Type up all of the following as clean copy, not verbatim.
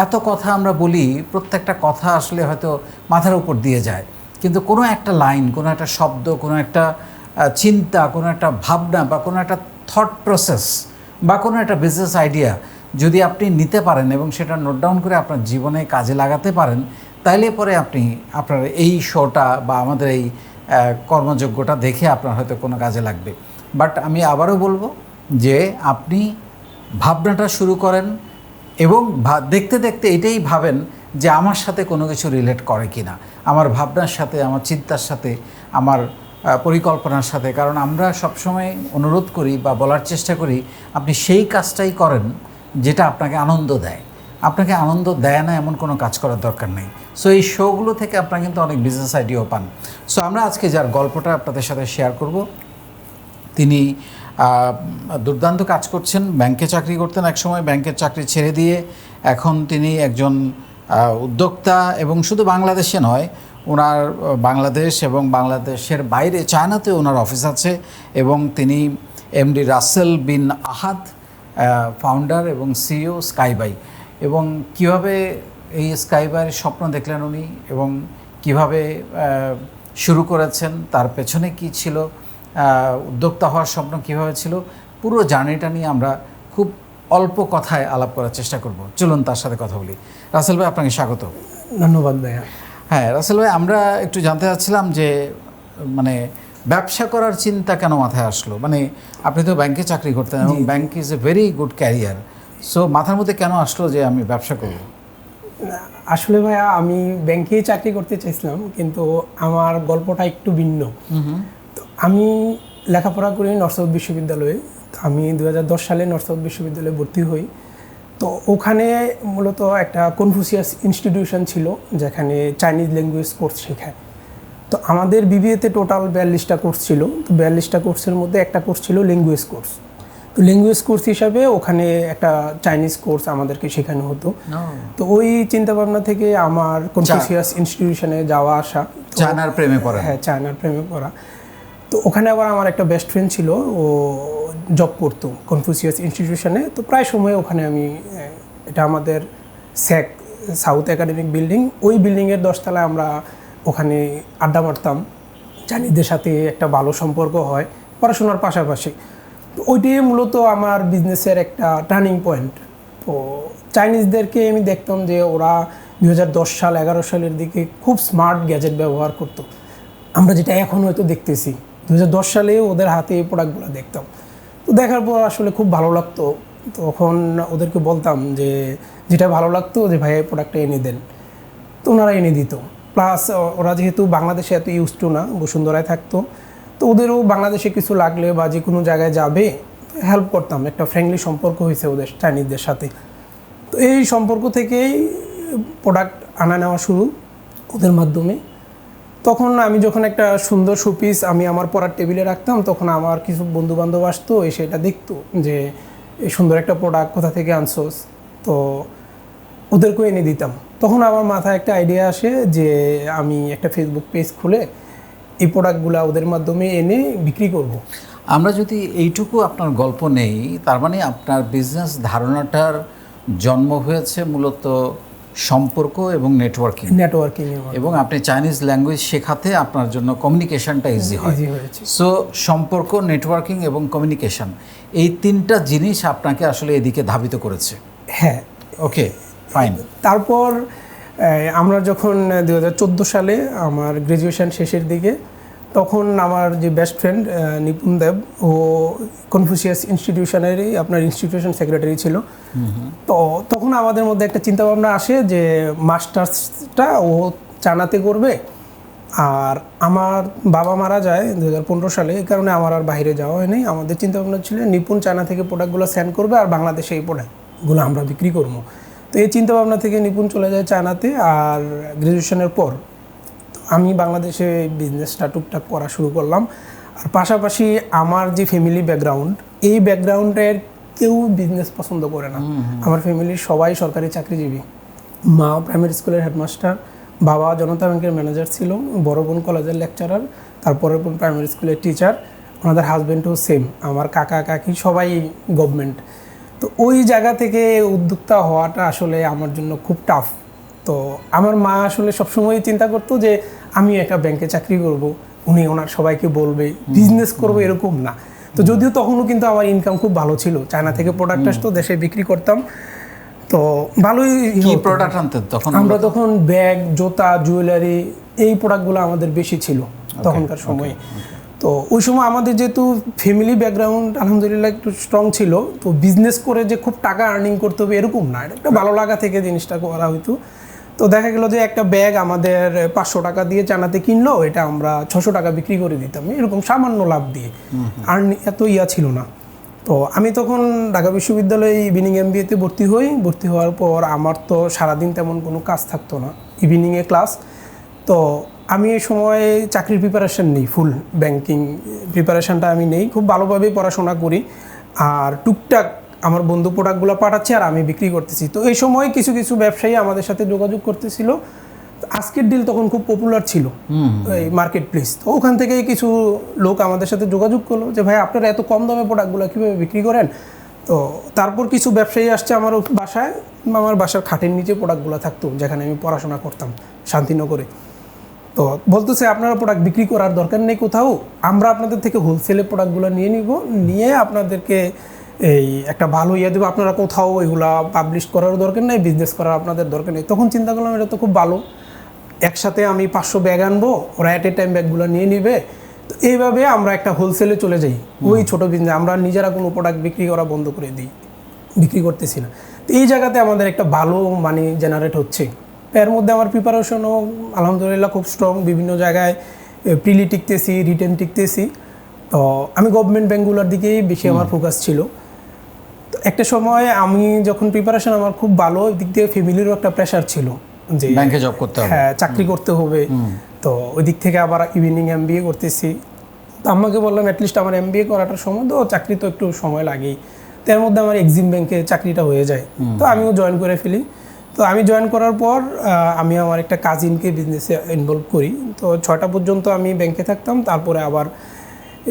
এত কথা আমরা বলি, প্রত্যেকটা কথা আসলে হয়তো মাথার উপর দিয়ে যায়, কিন্তু কোনো একটা লাইন, কোনো একটা শব্দ, কোনো একটা চিন্তা, কোনো একটা ভাবনা বা কোনো একটা থট প্রসেস বা কোনো একটা বিজনেস আইডিয়া যদি আপনি নিতে পারেন এবং সেটা নোট ডাউন করে আপনার জীবনে কাজে লাগাতে পারেন, তাইলে পরে আপনি আপনার এই শোটা বা আমাদের এই কর্মযোগ্যটা দেখে আপনার হয়তো কোনো কাজে লাগবে। বাট আমি আবারও বলবো যে আপনি ভাবনাটা শুরু করেন এবং দেখতে দেখতে এটাই ভাবেন যে আমার সাথে কোনো কিছু রিলেট করে কি না, আমার ভাবনার সাথে, আমার চিন্তার সাথে, আমার পরিকল্পনার সাথে। কারণ আমরা সবসময় অনুরোধ করি বা বলার চেষ্টা করি আপনি সেই কাজটাই করেন যেটা আপনাকে আনন্দ দেয়। আপনাকে আনন্দ দেয় না এমন কোনো কাজ করার দরকার নেই। সো এই শোগুলো থেকে আপনারা কিন্তু অনেক বিজনেস আইডিয়াও পান। সো আমরা আজকে যার গল্পটা আপনাদের সাথে শেয়ার করব, তিনি দুর্দান্ত কাজ করছেন। ব্যাংকে চাকরি করতেন একসময়, ব্যাংকের চাকরি ছেড়ে দিয়ে এখন তিনি একজন উদ্যোক্তা। এবং শুধু বাংলাদেশে নয়, ওনার বাংলাদেশ এবং বাংলাদেশের বাইরে চায়নাতে ওনার অফিস আছে। এবং তিনি এমডি রাসেল বিন আহাদ, ফাউন্ডার এবং সিইও স্কাইবাই। এবং কিভাবে এই স্কাইবাইয়ের স্বপ্ন দেখলেন উনি এবং কিভাবে শুরু করেছেন, তার পেছনে কি ছিল, উদ্যোক্তা হওয়ার স্বপ্ন কীভাবে ছিল, পুরো জার্নিটা নিয়ে আমরা খুব অল্প কথায় আলাপ করার চেষ্টা করব। চলুন তার সাথে কথা বলি। রাসেল ভাই, আপনাকে স্বাগত। ধন্যবাদ ভাইয়া। হ্যাঁ রাসেল ভাই, আমরা একটু জানতে চাচ্ছিলাম যে মানে ব্যবসা করার চিন্তা কেন মাথায় আসলো? মানে আপনি তো ব্যাংকে চাকরি করতেন এবং bank is a very good career. So মাথার মধ্যে কেন আসলো যে আমি ব্যবসা করব? আসলে ভাইয়া, আমি ব্যাংকেই চাকরি করতে চাইছিলাম, কিন্তু আমার গল্পটা একটু ভিন্ন। তো আমি লেখাপড়া করি নর্থ সাউথ বিশ্ববিদ্যালয়ে। তো আমি 2010 সালে নর্থ সাউথ বিশ্ববিদ্যালয়ে ভর্তি হই। তো ওখানে মূলত একটা কনফুসিয়াস ইনস্টিটিউশন ছিল, যেখানে চাইনিজ ল্যাঙ্গুয়েজ কোর্স শেখায়। তো আমাদের বিবিএতে টোটাল 42টা কোর্স ছিল। তো 42টা কোর্সের মধ্যে একটা কোর্স ছিল ল্যাঙ্গুয়েজ কোর্স। তো ল্যাঙ্গুয়েজ কোর্স হিসাবে ওখানে একটা চাইনিজ কোর্স আমাদেরকে শেখানো হতো। তো ওই চিন্তাভাবনা থেকে আমার কনফুসিয়াস ইনস্টিটিউশনে যাওয়া আসা। চায়নার প্রেমে পড়া। হ্যাঁ, চায়নার প্রেমে পড়া। তো ওখানে আবার আমার একটা বেস্ট ফ্রেন্ড ছিল, ও জব করতো কনফুসিয়াস ইনস্টিটিউশনে। তো প্রায় সময় ওখানে আমি, এটা আমাদের স্যাক সাউথ একাডেমিক বিল্ডিং, ওই বিল্ডিংয়ের 10 তলায় আমরা ওখানে আড্ডা মারতাম। চাইনিজদের সাথে একটা ভালো সম্পর্ক হয় পড়াশোনার পাশাপাশি। তো ওইটাই মূলত আমার বিজনেসের একটা টার্নিং পয়েন্ট। তো চাইনিজদেরকে আমি দেখতাম যে ওরা 2010 সাল 11 সালের দিকে খুব স্মার্ট গ্যাজেট ব্যবহার করতো, আমরা যেটা এখন হয়তো দেখতেছি। 2010 সালে ওদের হাতে এই প্রোডাক্টগুলো দেখতাম। তো দেখার পর আসলে খুব ভালো লাগতো। তখন ওদেরকে বলতাম যে যেটা ভালো লাগতো, যে ভাই এই প্রোডাক্টটা এনে দেন। তো ওনারা এনে দিত। প্লাস ওরা যেহেতু বাংলাদেশে এত ইউজ টু না, বসুন্ধরায় থাকতো, তো ওদেরও বাংলাদেশে কিছু লাগলে বা যে কোনো জায়গায় যাবে হেল্প করতাম। একটা ফ্রেন্ডলি সম্পর্ক হয়েছে ওদের চাইনিজদের সাথে। তো এই সম্পর্ক থেকেই প্রোডাক্ট আনা নেওয়া শুরু ওদের মাধ্যমে। তখন আমি যখন একটা সুন্দর শোপিস আমি আমার পড়ার টেবিলে রাখতাম, তখন আমার কিছু বন্ধুবান্ধব আসতো, এসে এটা দেখতো যে এই সুন্দর একটা প্রোডাক্ট কোথা থেকে আনছোস। তো ওদেরকেও এনে দিতাম। তখন আমার মাথায় একটা আইডিয়া আসে যে আমি একটা ফেসবুক পেজ খুলে এই প্রোডাক্টগুলো ওদের মাধ্যমে এনে বিক্রি করব। আমরা যদি এইটুকু আপনার গল্প নেই, তার মানে আপনার বিজনেস ধারণাটার জন্ম হয়েছে মূলত সম্পর্ক এবং নেটওয়ার্কিং। এবং আপনি চাইনিজ ল্যাঙ্গুয়েজ শেখাতে আপনার জন্য কমিউনিকেশনটা ইজি হয়েছে। সো সম্পর্ক, নেটওয়ার্কিং এবং কমিউনিকেশন, এই তিনটা জিনিস আপনাকে আসলে এদিকে ধাবিত করেছে। হ্যাঁ, ওকে, ফাইন। তারপর আমরা যখন 2014 সালে আমার গ্র্যাজুয়েশন শেষের দিকে, তখন আমার যে বেস্ট ফ্রেন্ড নিপুণ দেব, ও কনফুসিয়াস ইনস্টিটিউশনেরই আপনার ইনস্টিটিউশন সেক্রেটারি ছিল। তো তখন আমাদের মধ্যে একটা চিন্তাভাবনা আসে যে মাস্টার্সটা ও চায়নাতে করবে। আর আমার বাবা মারা যায় 2015 সালে, এই কারণে আমার আর বাইরে যাওয়া হয়নি। আমাদের চিন্তাভাবনা ছিল নিপুণ চায়না থেকে প্রোডাক্টগুলো সেন্ড করবে আর বাংলাদেশে এই প্রোডাক্টগুলো আমরা বিক্রি করবো। তো এই চিন্তাভাবনা থেকে নিপুণ চলে যায় চায়নাতে। আর গ্র্যাজুয়েশনের পর আমি বাংলাদেশে বিজনেসটা টুকটাক করা শুরু করলাম। আর পাশাপাশি আমার যে ফ্যামিলি ব্যাকগ্রাউন্ড, এই ব্যাকগ্রাউন্ডের কেউ বিজনেস পছন্দ করে না। আমার ফ্যামিলির সবাই সরকারি চাকরিজীবী। মা প্রাইমারি স্কুলের হেডমাস্টার, বাবা জনতা ব্যাংকের ম্যানেজার ছিল, বড় বোন কলেজের লেকচারার, তারপরের বোন প্রাইমারি স্কুলের টিচার, ওনাদের হাজব্যান্ডও সেম। আমার কাকা কাকি সবাই গভর্নমেন্ট। তো ওই জায়গা থেকে উদ্যোক্তা হওয়াটা আসলে আমার জন্য খুব টাফ। তো আমার মা আসলে সবসময় চিন্তা করতো যে আমি একটা ব্যাংকে চাকরি করব, উনি ওনার সবাইকে বলবে, বিজনেস করবো এরকম না। তো যদিও তখনও কিন্তু আমার ইনকাম খুব ভালো ছিল, চায়না থেকে প্রোডাক্ট আসতো, দেশে বিক্রি করতাম, তো ভালোই। কি প্রোডাক্ট আনতেন তখন? আমরা তখন ব্যাগ, জুতা, জুয়েলারি, এই প্রোডাক্টগুলো আমাদের বেশি ছিল তখনকার সময়ে। তো ওই সময় আমাদের যেহেতু ফ্যামিলি ব্যাকগ্রাউন্ড আলহামদুলিল্লাহ একটু স্ট্রং ছিল, তো বিজনেস করে যে খুব টাকা আর্নিং করতে হবে এরকম না, এটা একটা ভালো লাগা থেকে জিনিসটা করা হইতো। তো দেখা গেল যে একটা ব্যাগ আমাদের 500 টাকা দিয়ে চায়নাতে কিনলো, এটা আমরা 600 টাকা বিক্রি করে দিতাম, এরকম সামান্য লাভ দিয়ে। আর এত ছিল না। তো আমি তখন ঢাকা বিশ্ববিদ্যালয়ে ইভিনিং MBA-তে ভর্তি হই। ভর্তি হওয়ার পর আমার তো সারাদিন তেমন কোনো কাজ থাকতো না, ইভিনিংয়ে ক্লাস। তো আমি এই সময় চাকরির প্রিপারেশান নেই, ফুল ব্যাংকিং প্রিপারেশানটা আমি নেই, খুব ভালোভাবেই পড়াশোনা করি, আর টুকটাক আমার বন্ধু প্রোডাক্টগুলো পাঠাচ্ছে আর আমি বিক্রি করতেছি। তো এই সময় কিছু কিছু ব্যবসায়ী আমাদের সাথে যোগাযোগ করতেছিল। আজকের ডিল তখন খুব পপুলার ছিল এই মার্কেট প্লেস। তো ওখান থেকেই কিছু লোক আমাদের সাথে যোগাযোগ করলো যে ভাই আপনারা এত কম দামে প্রোডাক্টগুলো কীভাবে বিক্রি করেন। তো তারপর কিছু ব্যবসায়ী আসছে আমার বাসায়, আমার বাসার খাটের নিচে প্রোডাক্টগুলো থাকতো যেখানে আমি পড়াশোনা করতাম শান্তিনগরে। তো বলতেছে আপনারা প্রোডাক্ট বিক্রি করার দরকার নেই কোথাও, আমরা আপনাদের থেকে হোলসেলে প্রোডাক্টগুলো নিয়ে নিব, নিয়ে আপনাদেরকে এই একটা ভালো দেবো, আপনারা কোথাও এগুলা পাবলিশ করার দরকার নেই, বিজনেস করার আপনাদের দরকার নেই। তখন চিন্তা করলাম এটা তো খুব ভালো, একসাথে আমি 500 ব্যাগ আনবো, ওরা অ্যাট এ টাইম ব্যাগগুলো নিয়ে নিবে। তো এইভাবে আমরা একটা হোলসেলে চলে যাই, ওই ছোটো বিজনেস। আমরা নিজেরা কোনো প্রোডাক্ট বিক্রি করা বন্ধ করে দিই, বিক্রি করতেছি না। তো এই জায়গাতে আমাদের একটা ভালো মানি জেনারেট হচ্ছে। এর মধ্যে আমার প্রিপারেশনও আলহামদুলিল্লাহ খুব স্ট্রং, বিভিন্ন জায়গায় প্রিলি টিকতেছি, রিটেন টিকতেছি। তো আমি গভর্নমেন্ট ব্যাঙ্কগুলোর দিকেই বেশি আমার ফোকাস ছিল। তো একটা সময় আমি যখন প্রিপারেশন আমার খুব ভালো, দিক দিয়ে ফ্যামিলিরও একটা প্রেশার ছিল যে ব্যাংকে জব করতে হবে, হ্যাঁ চাকরি করতে হবে। তো ওই দিক থেকে আবার ইভিনিং MBA করতেছি। তো আমাকে বললাম অ্যাটলিস্ট আমার MBA করাটার সময় তো চাকরি তো একটু সময় লাগেই। তো এর মধ্যে আমার এক্সিম ব্যাংকে চাকরিটা হয়ে যায়, তো আমিও জয়েন করে ফেলি। তো আমি জয়েন করার পর আমি আমার একটা কাজিনকে বিজনেসে ইনভলভ করি। তো 6টা পর্যন্ত আমি ব্যাংকে থাকতাম, তারপরে আবার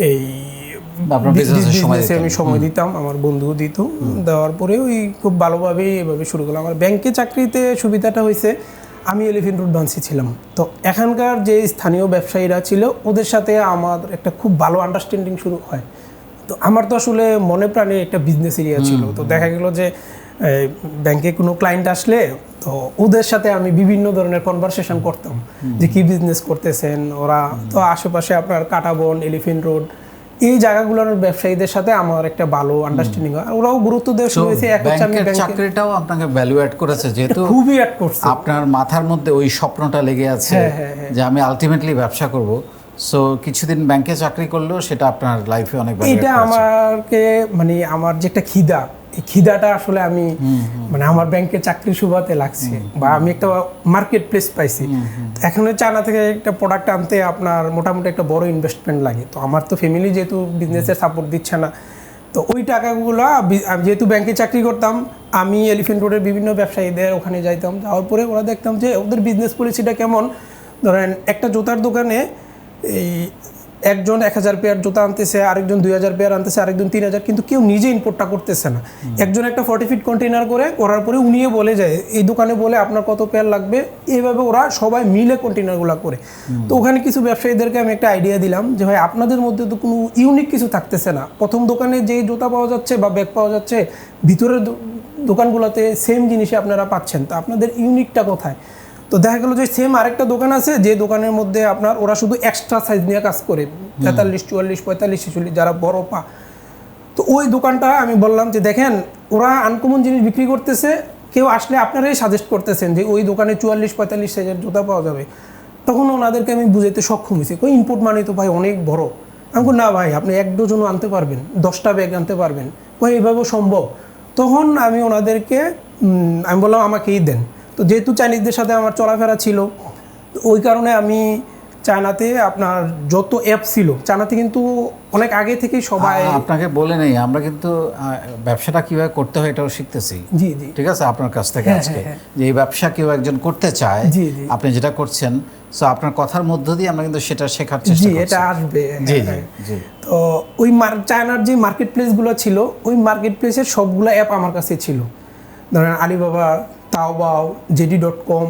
এই বিজনেসে আমি সময় দিতাম, আমার বন্ধুও দিত। দেওয়ার পরে ওই খুব ভালোভাবেই এভাবে শুরু করলাম। আমার ব্যাংকে চাকরিতে সুবিধাটা হয়েছে আমি এলিফ্যান্ট রোড ব্রাঞ্চে ছিলাম, তো এখানকার যে স্থানীয় ব্যবসায়ীরা ছিল ওদের সাথে আমার একটা খুব ভালো আন্ডারস্ট্যান্ডিং শুরু হয়। তো আমার তো আসলে মনে প্রাণে একটা বিজনেস এরিয়া ছিল। তো দেখা গেল যে ব্যাংকে কোনো ক্লায়েন্ট আসলে তো ওদের সাথে আমি বিভিন্ন ধরনের কনভারসেশন করতাম যে কি বিজনেস করতেছেন ওরা। তো আশেপাশে আপনার কাটাবন, এলিফ্যান্ট রোড, এই জায়গাগুলোর ব্যবসায়ীদের সাথে আমার একটা ভালো আন্ডারস্ট্যান্ডিং হয়, আর ওরাও গুরুত্ব দেওয়া শুরু হয়েছে। চাকরিটাও আপনাকে ভ্যালু অ্যাড করেছে, যেহেতু খুবই অ্যাড করছে। আপনার মাথার মধ্যে ওই স্বপ্নটা লেগে আছে যে আমি আলটিমেটলি ব্যবসা করব। সো কিছুদিন ব্যাংকে চাকরি করলেও সেটা আপনার লাইফে অনেক ভ্যালু এটা আমাকে মানে আমার যে একটা খিদা, এই খিদাটা আসলে আমি মানে আমার ব্যাংকে চাকরি সুবাদে লাগছে, বা আমি একটা মার্কেট প্লেস পাইছি। এখন চায়না থেকে একটা প্রোডাক্ট আনতে আপনার মোটামুটি একটা বড় ইনভেস্টমেন্ট লাগে। তো আমার তো ফ্যামিলি যেহেতু বিজনেসের সাপোর্ট দিচ্ছে না, তো ওই টাকাগুলো যেহেতু ব্যাংকে চাকরি করতাম, আমি এলিফ্যান্ট রোডের বিভিন্ন ব্যবসায়ীদের ওখানে যাইতাম। যাওয়ার পরে ওরা দেখতাম যে ওদের বিজনেস পলিসিটা কেমন। ধরেন একটা জুতার দোকানে এই একজন 1000 পেয়ার জুতা আনতেছে, আরেকজন 2000 পেয়ার আনতেছে, আরেকজন 3000, কিন্তু কেউ নিজে ইম্পোর্টটা করতেছে না। একজন একটা 40 ফিট কন্টেনার করে করার পরে উনিয়ে বলে যায়, এই দোকানে বলে আপনার কত পেয়ার লাগবে, এইভাবে ওরা সবাই মিলে কন্টেনারগুলো করে। তো ওখানে কিছু ব্যবসায়ীদেরকে আমি একটা আইডিয়া দিলাম যে ভাই আপনাদের মধ্যে তো কোনো ইউনিক কিছু থাকতেছে না। প্রথম দোকানে যেই জুতা পাওয়া যাচ্ছে বা ব্যাগ পাওয়া যাচ্ছে, ভিতরের দোকানগুলোতে সেম জিনিসই আপনারা পাচ্ছেন, তো আপনাদের ইউনিকটা কোথায়? তো দেখা গেলো যে সেম আরেকটা দোকান আছে, যে দোকানের মধ্যে আপনার ওরা শুধু এক্সট্রা সাইজ নিয়ে কাজ করে, 43, 44, 45, 46 যারা বড় পা। তো ওই দোকানটা আমি বললাম যে দেখেন ওরা আনকমন জিনিস বিক্রি করতেছে, কেউ আসলে আপনারাই সাজেস্ট করতেছেন যে ওই দোকানে 44, 45 সাইজের জুতা পাওয়া যাবে। তখন ওনাদেরকে আমি বুঝাইতে সক্ষম হয়েছি, কই ইম্পোর্ট মানে তো ভাই অনেক বড়। আমি না ভাই আপনি 1 ডজনও আনতে পারবেন, 10টা ব্যাগ আনতে পারবেন, কই এইভাবেও সম্ভব। তখন আমি ওনাদেরকে আমি বললাম আমাকেই দেন। তো যেহেতু চাইনিজদের সাথে আমার চলাফেরা ছিল, ওই কারণে আমি চায়নাতে আপনার যত অ্যাপ ছিল চায়নাতে কিন্তু অনেক আগে থেকেই সবাই আপনাকে বলে নেই, আমরা কিন্তু ব্যবসাটা কিভাবে করতে হয় এটাও শিখতেছি। জি জি ঠিক আছে, আপনার কাছ থেকে হ্যাঁ, আজকে হ্যাঁ, যে এই ব্যবসা কেউ একজন করতে চায়, জি, জি। আপনি যেটা করছেন, সো আপনার কথার মধ্য দিয়ে আমরা কিন্তু সেটা শেখার চেষ্টা জি করছি। এটা আসবে জি জি হ্যাঁ। জি। তো ওই চায়নার যে মার্কেট প্লেসগুলো ছিল ওই মার্কেট প্লেসের সবগুলো অ্যাপ আমার কাছে ছিল। ধরেন আলিবাবা, তাওবাও, JD.com,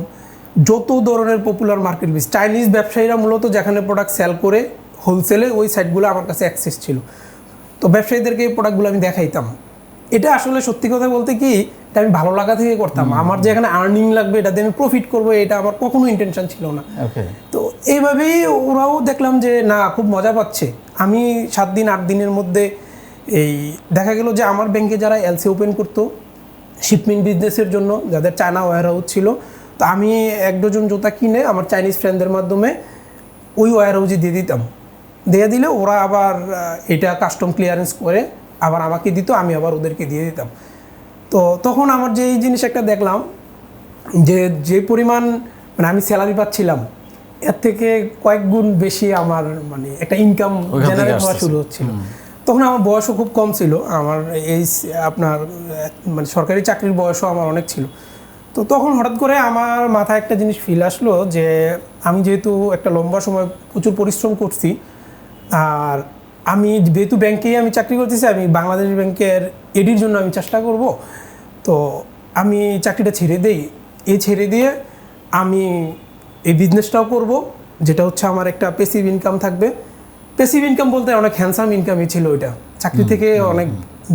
যত ধরনের পপুলার মার্কেট প্লেস চাইনিজ ব্যবসায়ীরা মূলত যেখানে প্রোডাক্ট সেল করে হোলসেলে ওই সাইটগুলো আমার কাছে অ্যাক্সেস ছিল। তো ব্যবসায়ীদেরকে এই প্রোডাক্টগুলো আমি দেখাইতাম। এটা আসলে সত্যি কথা বলতে কি এটা আমি ভালো লাগা থেকে করতাম। আমার যে এখানে আর্নিং লাগবে এটাতে আমি প্রফিট করবো এটা আমার কখনো ইন্টেনশন ছিল না। ওকে। তো এইভাবেই ওরাও দেখলাম যে না খুব মজা পাচ্ছে। আমি 7 দিন 8 দিনের মধ্যে এই দেখা গেল যে আমার ব্যাংকে যারা এলসি ওপেন করতো শিপমেন্ট বিজনেসের জন্য, যাদের চায়না ওয়্যার হাউস ছিল, তো আমি 1 ডজন জুতা কিনে আমার চাইনিজ ফ্রেন্ডদের মাধ্যমে ওই ওয়্যার হাউসে দিয়ে দিতাম। দিয়ে দিলে ওরা আবার এটা কাস্টম ক্লিয়ারেন্স করে আবার আমাকে দিত, আমি আবার ওদেরকে দিয়ে দিতাম। তো তখন আমার যে এই জিনিস একটা দেখলাম যে যে পরিমাণ মানে আমি স্যালারি পাচ্ছিলাম এর থেকে কয়েক গুণ বেশি আমার মানে একটা ইনকাম জেনারেট হওয়া শুরু হচ্ছিল। তখন আমার বয়সও খুব কম ছিল, আমার এই আপনার মানে সরকারি চাকরির বয়সও আমার অনেক ছিল। তো তখন হঠাৎ করে আমার মাথায় একটা জিনিস ফিল আসলো যে আমি যেহেতু একটা লম্বা সময় প্রচুর পরিশ্রম করছি, আর আমি যেহেতু ব্যাংকেই আমি চাকরি করতেছি, আমি বাংলাদেশ ব্যাংকের এডির জন্য আমি চেষ্টা করব। তো আমি চাকরিটা ছেড়ে দেই, এই ছেড়ে দিয়ে আমি এই বিজনেসটাও করব, যেটা হচ্ছে আমার একটা প্যাসিভ ইনকাম থাকবে। প্যাসিভ ইনকাম বলতে অনেক হ্যান্ডসাম ইনকামই ছিল, ওইটা চাকরি থেকে অনেক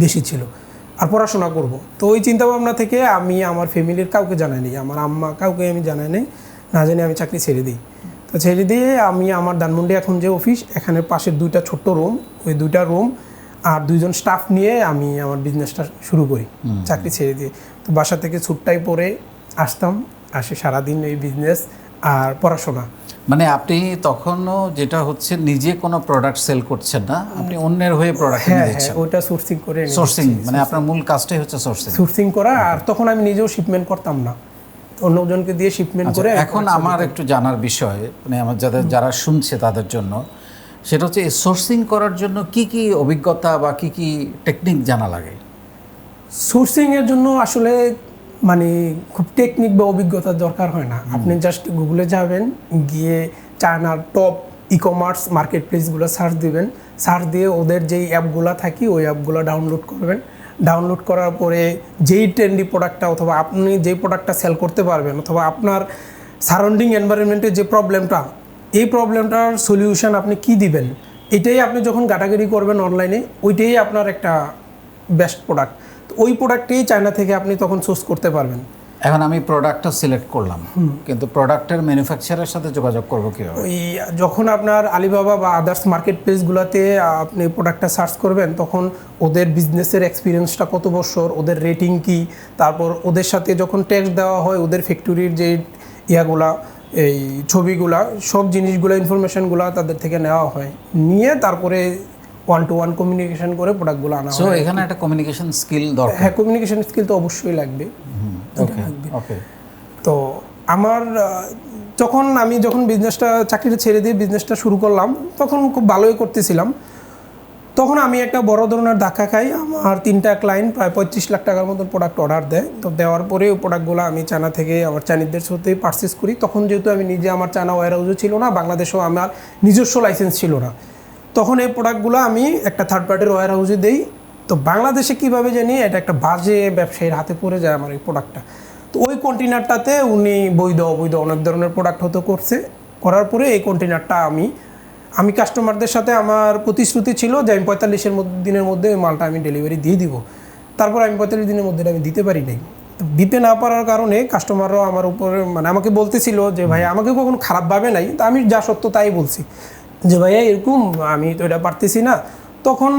বেশি ছিল, আর পড়াশোনা করব। তো ওই চিন্তাভাবনা থেকে আমি আমার ফ্যামিলির কাউকে জানাই নি, আমার আম্মা কাউকে আমি জানাই নাই, না জানি আমি চাকরি ছেড়ে দিই। তো ছেড়ে দিয়ে আমি আমার ধানমন্ডি এখন যে অফিস, এখানে পাশের 2টা ছোট্ট রুম, ওই 2টা রুম আর 2জন স্টাফ নিয়ে আমি আমার বিজনেসটা শুরু করি চাকরি ছেড়ে দিয়ে। তো বাসা থেকে ছুটটাই পরে আসতাম, আসে সারাদিন এই বিজনেস আর পড়াশোনা। মানে আপনি তখনও যেটা হচ্ছে নিজে কোনো প্রোডাক্ট সেল করছেন না, আপনি অন্যের হয়ে প্রোডাক্ট হ্যাঁ নিয়ে হ্যাঁ দিচ্ছেন। ওইটা সোর্সিং করে সোর্সিং মানে আপনার মূল কাজটাই হচ্ছে সোর্সিং। সোর্সিং করা, আর তখন আমি নিজেও শিপমেন্ট করতাম না, অন্যজনকে দিয়ে শিপমেন্ট করে। এখন আমার একটু জানার বিষয়, মানে আমার যারা শুনছে তাদের জন্য, সেটা হচ্ছে এই সোর্সিং করার জন্য কি কি অভিজ্ঞতা বা কি কি টেকনিক জানা লাগে? সোর্সিংয়ের জন্য আসলে মানে খুব টেকনিক বা অভিজ্ঞতার দরকার হয় না। আপনি জাস্ট গুগলে যাবেন, গিয়ে চায়নার টপ ই-কমার্স মার্কেট প্লেসগুলো সার্চ দিবেন, সার্চ দিয়ে ওদের যেই অ্যাপগুলো থাকি ওই অ্যাপগুলো ডাউনলোড করবেন। ডাউনলোড করার পরে যেই ট্রেন্ডি প্রোডাক্টটা অথবা আপনি যেই প্রোডাক্টটা সেল করতে পারবেন অথবা আপনার সারাউন্ডিং এনভায়রনমেন্টে যে প্রবলেমটা, এই প্রবলেমটার সলিউশন আপনি কি দিবেন, এটাই আপনি যখন ঘাটাঘাটি করবেন অনলাইনে, ওইটাই আপনার একটা বেস্ট প্রোডাক্ট। তো ওই প্রোডাক্টেই চায়না থেকে আপনি তখন সোর্স করতে পারবেন। এখন আমি প্রোডাক্টটা সিলেক্ট করলাম, কিন্তু প্রোডাক্টের ম্যানুফ্যাকচারের সাথে যোগাযোগ করবো কীভাবে? ওই যখন আপনার আলিবাবা বা আদার্স মার্কেট প্লেসগুলোতে আপনি প্রোডাক্টটা সার্চ করবেন, তখন ওদের বিজনেসের এক্সপিরিয়েন্সটা কত বছর, ওদের রেটিং কি, তারপর ওদের সাথে যখন ট্যাক্স দেওয়া হয় ওদের ফ্যাক্টরির যে ইয়াগুলা, এই ছবিগুলা, সব জিনিসগুলো ইনফরমেশনগুলো তাদের থেকে নেওয়া হয়, নিয়ে তারপরে 1-to-1 কমিউনিকেশন করে প্রোডাক্টগুলো আনা সো হয়। এখানে একটা কমিউনিকেশন স্কিল দরকার। হ্যাঁ, কমিউনিকেশন স্কিল তো অবশ্যই লাগবে। ওকে ওকে। তো আমার যখন বিজনেসটা চাকরিটা ছেড়ে দিয়ে বিজনেসটা শুরু করলাম, তখন খুব ভালোই করতেছিলাম। তখন আমি একটা বড় ধরনের ধাক্কা খাই। আমার 3টা ক্লায়েন্ট প্রায় 35 লাখ টাকার মতো প্রোডাক্ট অর্ডার দেয়। তো দেওয়ার পরে ওই প্রোডাক্টগুলো আমি চায়না থেকে আমার চাইনিজদের সাথে পারচেস করি। তখন যেহেতু আমি নিজে, আমার চায়না ওয়্যার হাউসও ছিল না, বাংলাদেশেও আমার নিজস্ব লাইসেন্স ছিল না, তখন এই প্রোডাক্টগুলো আমি একটা থার্ড পার্টির ওয়্যার হাউসে দিই। তো বাংলাদেশে কীভাবে জানি এটা একটা বাজে ব্যবসায়ীর হাতে পড়ে যায় আমার এই প্রোডাক্টটা। তো ওই কন্টেনারটাতে উনি বৈধ অবৈধ অনেক ধরনের প্রোডাক্ট হতে করছে। করার পরে এই কন্টেনারটা আমি কাস্টমারদের সাথে আমার প্রতিশ্রুতি ছিল যে আমি 45 দিনের মধ্যে ওই মালটা আমি ডেলিভারি দিয়ে দিব। তারপর আমি 45 দিনের মধ্যে আমি দিতে পারি নাই। তো দিতে না পারার কারণে কাস্টমাররাও আমার উপরে মানে আমাকে বলতেছিল যে ভাই, আমাকে কখনো খারাপভাবে নাই, তো আমি যা সত্য তাই বলছি যে ভাইয়া এরকম আমি তো এটা পারতেছি না। তখন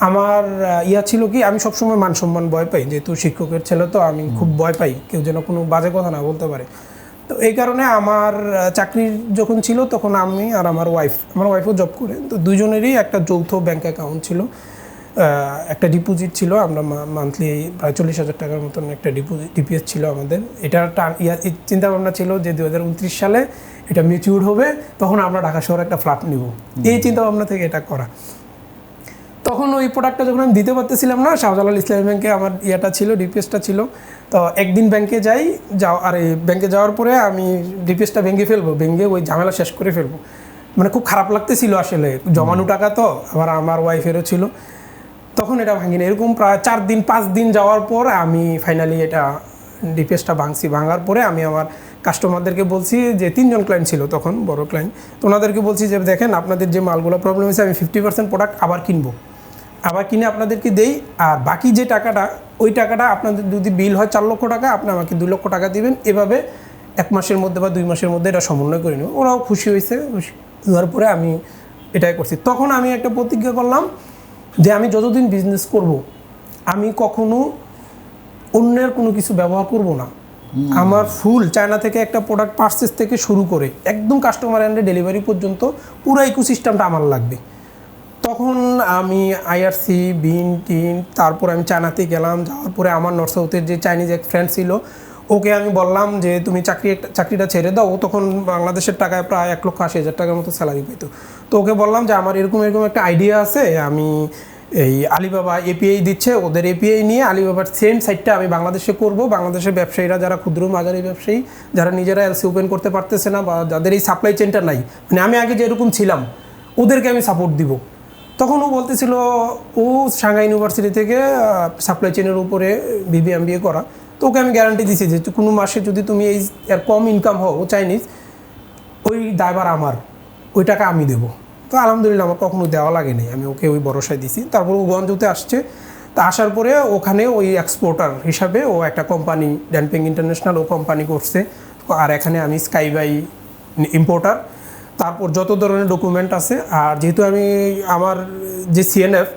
আমার ছিল কি, আমি সবসময় মান সম্মান ভয় পাই, যেহেতু শিক্ষকের ছেলে, তো আমি খুব ভয় পাই কেউ যেন কোনো বাজে কথা না বলতে পারে। তো এই কারণে আমার চাকরির যখন ছিল তখন আমি আর আমার ওয়াইফও জব করে, তো দুজনেরই একটা যৌথ ব্যাংক অ্যাকাউন্ট ছিল। একটা ডিপোজিট ছিল, আমরা মান্থলি প্রায় 40,000 টাকার মতন একটা ডিপিএস ছিল আমাদের। এটার চিন্তা ভাবনা ছিল যে 2029 সালে এটা ম্যাচিউর হবে, তখন আমরা ঢাকা শহরে একটা ফ্ল্যাট নিব, এই চিন্তা ভাবনা থেকে এটা করা। তখন ওই প্রোডাক্টটা যখন আমি দিতে পারতেছিলাম না, শাহজালাল ইসলামী ব্যাংকে আমার ছিল, ডিপিএসটা ছিল। তো একদিন ব্যাংকে আর এই ব্যাংকে যাওয়ার পরে আমি ডিপিএসটা ভেঙে ওই ঝামেলা শেষ করে ফেলবো। মানে খুব খারাপ লাগতেছিল আসলে, জমানো টাকা তো, আবার আমার ওয়াইফেরও ছিল। তখন এটা ভাঙিনি। এরকম প্রায় 4-5 দিন যাওয়ার পর আমি ফাইনালি এটা ডিপিএসটা ভাঙার পরে আমি আমার কাস্টমারদেরকে বলছি, যে 3 জন ক্লায়েন্ট ছিল তখন, বড় ক্লায়েন্ট, তো ওনাদেরকে বলছি যে দেখেন আপনাদের যে মালগুলো প্রবলেম হয়েছে, আমি 50% প্রোডাক্ট আবার কিনে আপনাদেরকে দেই, আর বাকি যে টাকাটা, ওই টাকাটা আপনাদের যদি বিল হয় 4 লক্ষ টাকা, আপনি আমাকে 2 লক্ষ টাকা দিবেন। এভাবে 1 মাসের মধ্যে বা 2 মাসের মধ্যে এটা সমন্বয় করে নেব। ওরাও খুশি হয়েছে। হওয়ার পরে আমি এটাই করছি। তখন আমি একটা প্রতিজ্ঞা করলাম যে আমি যতদিন বিজনেস করব, আমি কখনো অন্যের কোনো কিছু ব্যবহার করব না। আমার ফুল চায়না থেকে একটা প্রোডাক্ট পারচেস থেকে শুরু করে একদম কাস্টমার হ্যান্ডে ডেলিভারি পর্যন্ত পুরো ইকোসিস্টেমটা আমার লাগবে। তখন আমি আইআরসি, টিন, তারপর আমি চায়নাতে গেলাম। যাওয়ার পরে আমার নর্থ সাউথের যে চাইনিজ এক ফ্রেন্ড ছিল, ওকে আমি বললাম যে তুমি চাকরিটা ছেড়ে দাও। ও তখন বাংলাদেশের টাকায় প্রায় 1,80,000 টাকার মতো স্যালারি পেত। তো ওকে বললাম যে আমার এরকম একটা আইডিয়া আছে, আমি এই আলিবাবা এপিআই দিচ্ছে, ওদের এপিআই নিয়ে আলিবাবার সেম সাইটটা আমি বাংলাদেশে করব। বাংলাদেশের ব্যবসায়ীরা যারা ক্ষুদ্র মাঝারি ব্যবসায়ী, যারা নিজেরা এলসি ওপেন করতে পারতেছে না, বা যাদের এই সাপ্লাই চেনটা নাই, মানে আমি আগে যেরকম ছিলাম, ওদেরকে আমি সাপোর্ট দিব। তখন ও বলতেছিল, ও সাংহাই ইউনিভার্সিটি থেকে সাপ্লাই চেনের উপরে বিবিএমবিএ করা। তো ওকে আমি গ্যারান্টি দিছি যে কোনো মাসে যদি তুমি এর কম ইনকাম হও চাইনিজ, ওই দায়ভার আমার, ওই টাকা আমি দেবো। তো আলহামদুলিল্লাহ আমার কখনো দেওয়া লাগেনি, আমি ওকে ওই ভরসায় দিছি। তারপর ও গঞ্জতে আসছে। তা আসার পরে ওখানে ওই এক্সপোর্টার হিসাবে ও একটা কোম্পানি, ড্যানপেং ইন্টারন্যাশনাল, ও কোম্পানি করছে। আর এখানে আমি স্কাইবাই ইম্পোর্টার। তারপর যত ধরনের ডকুমেন্ট আছে, আর যেহেতু আমি আমার যে সিএনএফ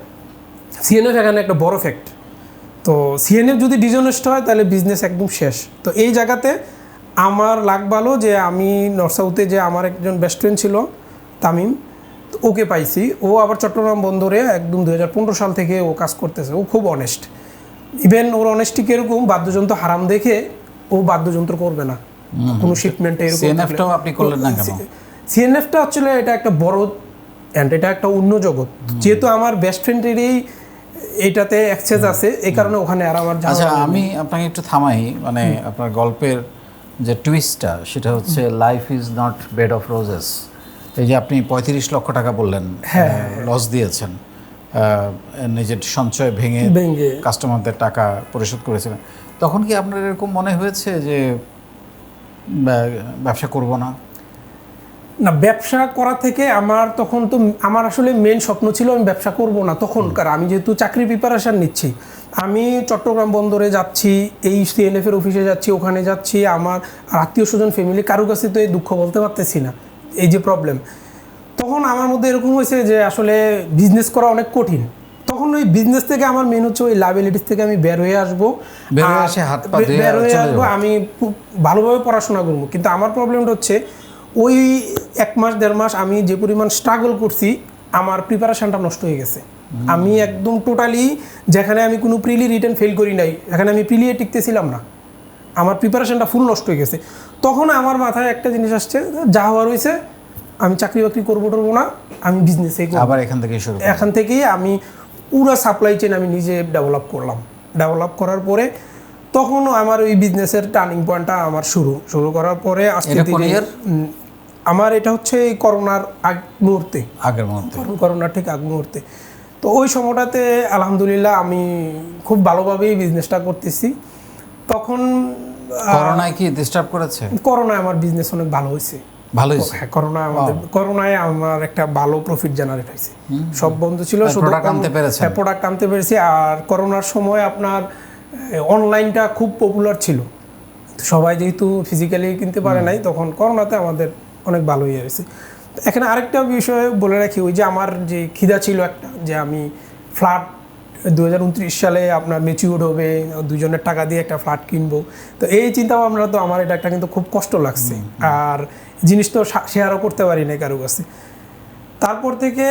এখানে একটা বড় ফ্যাক্ট। তো সিএনএফ যদি ডিসঅনেস্ট হয় তাহলে বিজনেস একদম শেষ। তো এই জায়গাতে আমার লাগ ভালো যে আমি নর্থ সাউথে যে আমার একজন বেস্ট ফ্রেন্ড ছিল তামিম, ওকে পাইছি। ও আবার চট্টগ্রাম বন্দরে একদম 2015 সাল থেকে ও কাজ করতেছে। ও খুব অনেস্ট। ইভেন ওর অনেস্টি কীরকম, বাদ্যযন্ত্র হারাম দেখে ও বাদ্যযন্ত্র করবে না কোনো শিপমেন্টে। এরকম সিএনএফটাও আপনি করলেন না কেন? সিএনএফটা আসলে এটা একটা বড় অ্যান্ড এটা একটা অন্য জগৎ। যেহেতু আমার বেস্ট ফ্রেন্ডেরই এটাতে অ্যাক্সেস আছে, এই কারণে ওখানে আর আমার যাওয়া। আচ্ছা, আমি আপনাকে একটু থামাই। মানে আপনার গল্পের যে টুইস্টটা, সেটা হচ্ছে life is not bed of roses. এই যে আপনি 35 লক্ষ টাকা বললেন লস দিয়েছেন, নিজের সঞ্চয় ভেঙে কাস্টমারদের টাকা পরিশোধ করেছিলেন, তখন কি আপনার এরকম মনে হয়েছে যে ব্যবসা করব না? না, ব্যবসা করা থেকে আমার আসলে মেন স্বপ্ন ছিল আমি ব্যবসা করব না তখনকার। আমি যেহেতু চাকরি প্রিপারেশান নিচ্ছি, আমি চট্টগ্রাম বন্দরে যাচ্ছি, এই সিএনএফের অফিসে যাচ্ছি, ওখানে যাচ্ছি, আমার আত্মীয় স্বজন ফ্যামিলি কারো কাছে তো এই দুঃখ বলতে পারতেছি না, এই যে প্রবলেম। তখন আমার মধ্যে এরকম হয়েছে যে আসলে বিজনেস করা অনেক কঠিন। তখন ওই বিজনেস থেকে আমার মেন হচ্ছে ওই লাইবিলিটিস থেকে আমি বের হয়ে আসবো, আমি ভালোভাবে পড়াশোনা করবো। কিন্তু আমার প্রবলেমটা হচ্ছে ওই 1 মাস 1.5 মাস আমি যে পরিমাণ স্ট্রাগল করছি, আমার প্রিপারেশানটা নষ্ট হয়ে গেছে। আমি একদম টোটালি, যেখানে আমি কোনো প্রিলি রিটেন ফেল করি নাই, এখানে আমি প্রিলিয়ে টিকতেছিলাম না, আমার প্রিপারেশানটা ফুল নষ্ট হয়ে গেছে। তখন আমার মাথায় একটা জিনিস আসছে, যা হওয়ার হয়েছে, আমি চাকরি বাকরি করবো না, আমি বিজনেসেই করবো। আবার এখান থেকেই আমি পুরো সাপ্লাই চেন আমি নিজে ডেভেলপ করার পরে তখনও আমার ওই বিজনেসের টার্নিং পয়েন্টটা আমার শুরু করার পরে আজকে আমার এটা হচ্ছে এই করোনার করোনার ঠিক আগ মুহূর্তে। তো ওই সময়টাতে আলহামদুলিল্লাহ আমি খুব ভালোভাবেই বিজনেসটা করতেছি। তখন করোনায় কি ডিস্টার্ব করেছে? করোনায় আমার বিজনেস অনেক ভালো হয়েছে। হ্যাঁ, করোনায় আমার একটা ভালো প্রফিট জেনারেট হয়েছে। সব বন্ধ ছিল, শুধু প্রোডাক্ট আনতে পেরেছি। আর করোনার সময় আপনার অনলাইনটা খুব পপুলার ছিল, সবাই যেহেতু ফিজিক্যালি কিনতে পারে নাই, তখন করোনাতে আমাদের অনেক ভালো হয়ে গেছে। এখানে আরেকটা বিষয় বলে রাখি, ওই যে আমার যে খিদা ছিল একটা, যে আমি ফ্ল্যাট 2029 সালে আপনার ম্যাচিউর হবে, 2 জনের টাকা দিয়ে একটা ফ্ল্যাট কিনবো। তো এই চিন্তা ভাবনা তো আমার এটা কিন্তু খুব কষ্ট লাগছে, আর জিনিস তো শেয়ারও করতে পারি না কারো কাছে। তারপর থেকে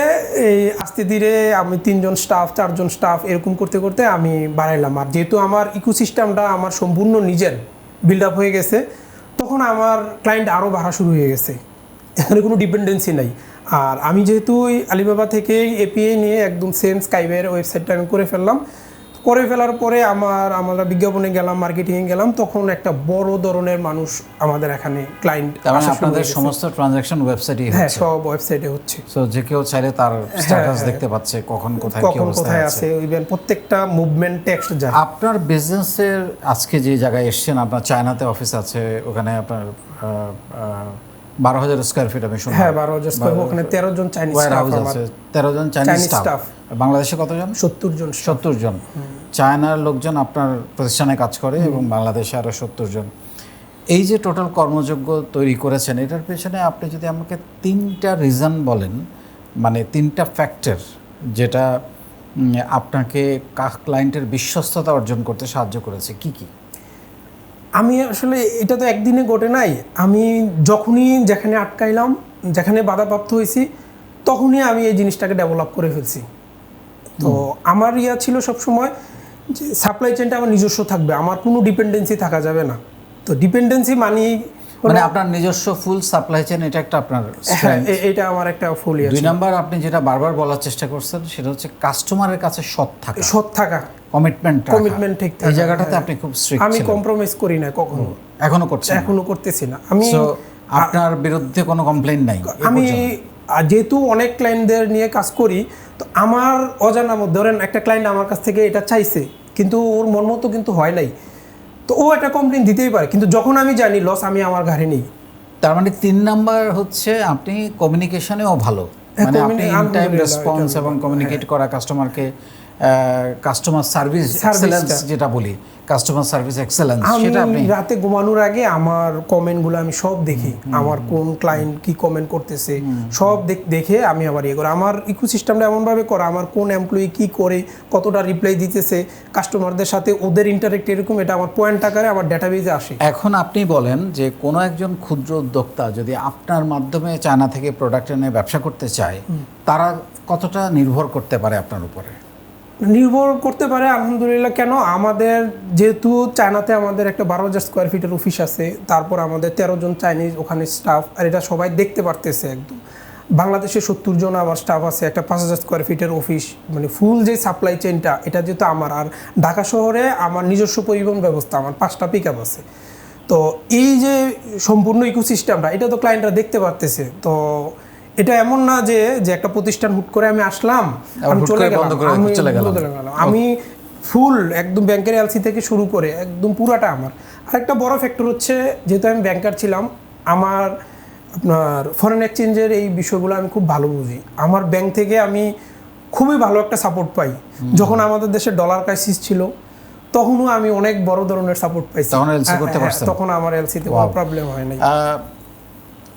এই আস্তে ধীরে আমি 3জন স্টাফ 4জন স্টাফ এরকম করতে করতে আমি বাড়াইলাম। আর যেহেতু আমার ইকোসিস্টেমটা আমার সম্পূর্ণ নিজের বিল্ড আপ হয়ে গেছে, তখন আমার ক্লায়েন্ট আরও বাড়া শুরু হয়ে গেছে, এখানে কোনো ডিপেন্ডেন্সি নাই। আর আমি যেহেতু ওই আলিবাবা থেকে এপিআই নিয়ে একদম সেম স্কাইওয়ের ওয়েবসাইটটা আমি করে ফেলার পরে আমরা বিজ্ঞাপনে গেলাম, মার্কেটিংয়ে গেলাম, তখন একটা বড় ধরনের মানুষ আমাদের এখানে ক্লায়েন্ট। আপনাদের সমস্ত ট্রানজাকশন ওয়েবসাইটে হ্যাঁ, সব ওয়েবসাইটে হচ্ছে। সো যে কেউ চাইলে তার স্ট্যাটাস দেখতে পাচ্ছে, কখন কোথায় আছে, ইভেন প্রত্যেকটা মুভমেন্ট টেক্সট যায়। আপনার বিজনেসের আজকে যে জায়গায় এসেছেন, আপনার চায়নাতে অফিস আছে, ওখানে আপনার 12,000 স্কয়ার ফিট আমি শুনলাম। হ্যাঁ, 12,000 স্কয়ার, ওখানে 13 জন চাইনিজ স্টাফ আছে, 13 জন চাইনিজ স্টাফ। বাংলাদেশে কতজন? 70 জন। চায়নার লোকজন আপনার প্রতিষ্ঠানে কাজ করে এবং বাংলাদেশে আরও 70 জন। এই যে টোটাল কর্মযোগ্য তৈরি করেছেন, এটার পেছনে আপনি যদি আমাকে 3টা রিজন বলেন, মানে 3টা ফ্যাক্টর যেটা আপনাকে ক্লায়েন্টের বিশ্বস্ততা অর্জন করতে সাহায্য করেছে, কি কি? আমি আসলে এটা তো একদিনে ঘটে নাই। আমি যখনই যেখানে আটকাইলাম, যেখানে বাধাপ্রাপ্ত হয়েছি, তখনই আমি এই জিনিসটাকে ডেভেলপ করে ফেলছি। তো আমার ছিল সবসময় যে সাপ্লাই চেনটা আমার নিজস্ব থাকবে, আমার কোনো ডিপেন্ডেন্সি থাকা যাবে না। তো ডিপেন্ডেন্সি মানে আপনার নিজস্ব ফুল সাপ্লাই চেন, এটা একটা আপনার স্ট্রেংথ। এটা আমার একটা ফুল। 2 নাম্বার, আপনি যেটা বারবার বলার চেষ্টা করছেন সেটা হচ্ছে কাস্টমারের কাছে সৎ থাকা, কমিটমেন্ট ঠিক থাকা। এই জায়গাটাতে আপনি খুব স্ট্রিক্ট ছিলেন। আমি কম্প্রোমাইজ করি না কখনো, এখনো করতেছি না। আমি আপনার বিরুদ্ধে কোনো কমপ্লেইন নাই। আমি যেহেতু অনেক ক্লায়েন্টদের নিয়ে কাজ করি, তো আমার অজানা ধরেন একটা ক্লায়েন্ট আমার কাছ থেকে এটা চাইছে, কিন্তু ওর মন মতো কিন্তু হয় নাই, তো ও একটা কমপ্লেইন দিতেই পারে, কিন্তু যখন আমি জানি লস আমি আমার ঘাড়ে নেই। তার মানে 3 নাম্বার হচ্ছে আপনি কমিউনিকেশনেও ভালো, মানে আপনি ইন টাইম রেসপন্স এবং কমিউনিকেট করা, কাস্টমার সার্ভিস এক্সেলেন্স যেটা বলি, কাস্টমার সার্ভিস এক্সেলেন্স, সেটা আপনি রাতে ঘুমানোর আগে আমার কমেন্টগুলো আমি সব দেখি, আমার কোন ক্লায়েন্ট কি কমেন্ট করতেছে সব দেখে আমি আবার করি। আমার ইকোসিস্টেমটা এমনভাবে করা, আমার কোন এমপ্লয়ি কি করে, কতটা রিপ্লাই দিতেছে, কাস্টমারদের সাথে ওদের ইন্টারেক্ট এরকম, এটা আমার পয়েন্ট আকারে আমার ডেটাবেজে আসে। এখন আপনি বলেন যে কোনো একজন ক্ষুদ্র উদ্যোক্তা যদি আপনার মাধ্যমে চায়না থেকে প্রোডাক্ট এনে ব্যবসা করতে চায়, তারা কতটা নির্ভর করতে পারে আপনার উপরে? নির্ভর করতে পারে আলহামদুলিল্লাহ। কেন, আমাদের যেহেতু চায়নাতে আমাদের একটা 12,000 স্কোয়ার ফিটের অফিস আছে, তারপর আমাদের 13 জন চাইনিজ ওখানে স্টাফ, আর এটা সবাই দেখতে পারতেছে একদম। বাংলাদেশে 70 জন আমার স্টাফ আছে, একটা 5,000 স্কোয়ার ফিটের অফিস, মানে ফুল যে সাপ্লাই চেনটা এটা যেহেতু আমার। আর ঢাকা শহরে আমার নিজস্ব পরিবহন ব্যবস্থা, আমার 5টা পিক আপ আছে। তো এই যে সম্পূর্ণ ইকোসিস্টেমটা, এটা তো ক্লায়েন্টরা দেখতে পারতেছে। তো এটা এমন না যে একটা প্রতিষ্ঠান হুট করে আমি আসলাম, আমি চলে গেলাম, আমি ফুল একদম ব্যাংকের এলসি থেকে শুরু করে একদম পুরাটা আমার। আরেকটা বড় ফ্যাক্টর হচ্ছে, যেহেতু আমি ব্যাংকার ছিলাম, আমার আপনার ফরেন এক্সচেঞ্জের এই বিষয়গুলো আমি খুব ভালো বুঝি। আমার ব্যাংক থেকে আমি খুবই ভালো একটা সাপোর্ট পাই। যখন আমাদের দেশে ডলার ক্রাইসিস ছিল, তখনও আমি অনেক বড় ধরনের সাপোর্ট পাইছি, তখন আমার এলসিতে কোনো প্রবলেম হয় নাই।